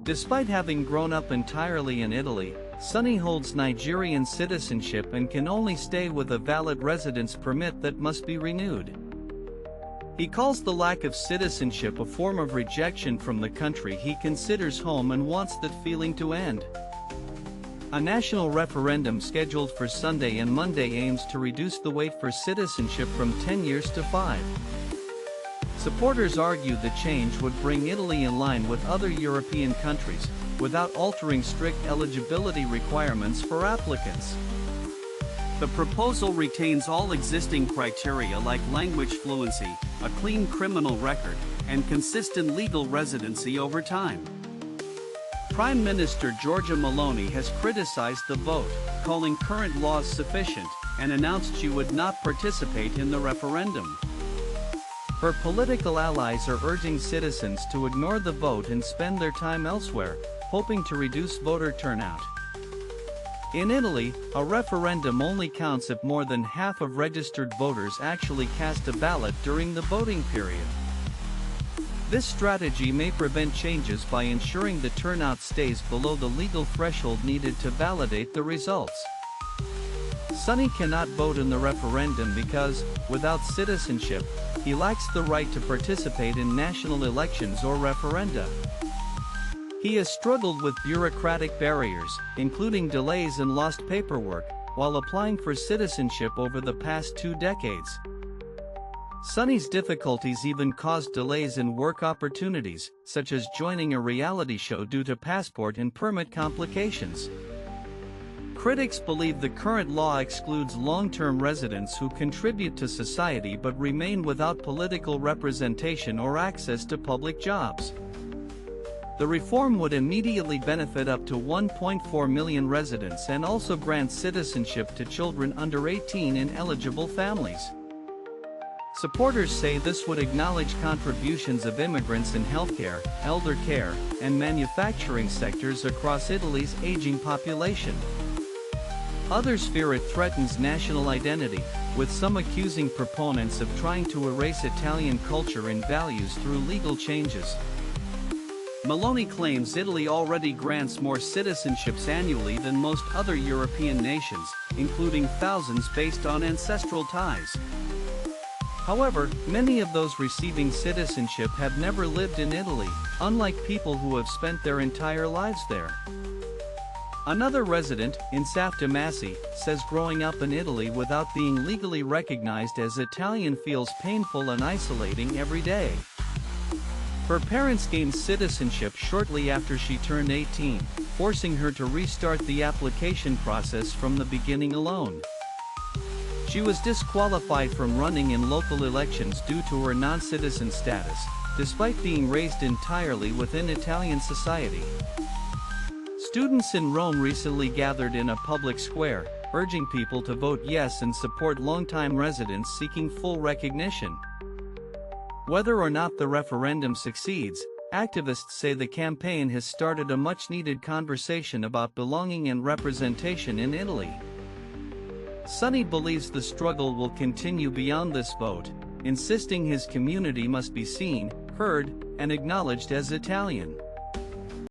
Despite having grown up entirely in Italy, Sonny holds Nigerian citizenship and can only stay with a valid residence permit that must be renewed. He calls the lack of citizenship a form of rejection from the country he considers home and wants that feeling to end. A national referendum scheduled for Sunday and Monday aims to reduce the wait for citizenship from 10 years to 5. Supporters argue the change would bring Italy in line with other European countries, without altering strict eligibility requirements for applicants. The proposal retains all existing criteria like language fluency, a clean criminal record, and consistent legal residency over time. Prime Minister Giorgia Meloni has criticized the vote, calling current laws sufficient, and announced she would not participate in the referendum. Her political allies are urging citizens to ignore the vote and spend their time elsewhere, hoping to reduce voter turnout. In Italy, a referendum only counts if more than half of registered voters actually cast a ballot during the voting period. This strategy may prevent changes by ensuring the turnout stays below the legal threshold needed to validate the results. Sonny cannot vote in the referendum because, without citizenship, he lacks the right to participate in national elections or referenda. He has struggled with bureaucratic barriers, including delays and lost paperwork, while applying for citizenship over the past 2 decades. Sonny's difficulties even caused delays in work opportunities, such as joining a reality show due to passport and permit complications. Critics believe the current law excludes long-term residents who contribute to society but remain without political representation or access to public jobs. The reform would immediately benefit up to 1.4 million residents and also grant citizenship to children under 18 in eligible families. Supporters say this would acknowledge contributions of immigrants in healthcare, elder care, and manufacturing sectors across Italy's aging population. Others fear it threatens national identity, with some accusing proponents of trying to erase Italian culture and values through legal changes. Meloni claims Italy already grants more citizenships annually than most other European nations, including thousands based on ancestral ties. However, many of those receiving citizenship have never lived in Italy, unlike people who have spent their entire lives there. Another resident, Insaf Damasi, says growing up in Italy without being legally recognized as Italian feels painful and isolating every day. Her parents gained citizenship shortly after she turned 18, forcing her to restart the application process from the beginning alone. She was disqualified from running in local elections due to her non-citizen status, despite being raised entirely within Italian society. Students in Rome recently gathered in a public square, urging people to vote yes and support longtime residents seeking full recognition. Whether or not the referendum succeeds, activists say the campaign has started a much-needed conversation about belonging and representation in Italy. Sonny believes the struggle will continue beyond this vote, insisting his community must be seen, heard, and acknowledged as Italian.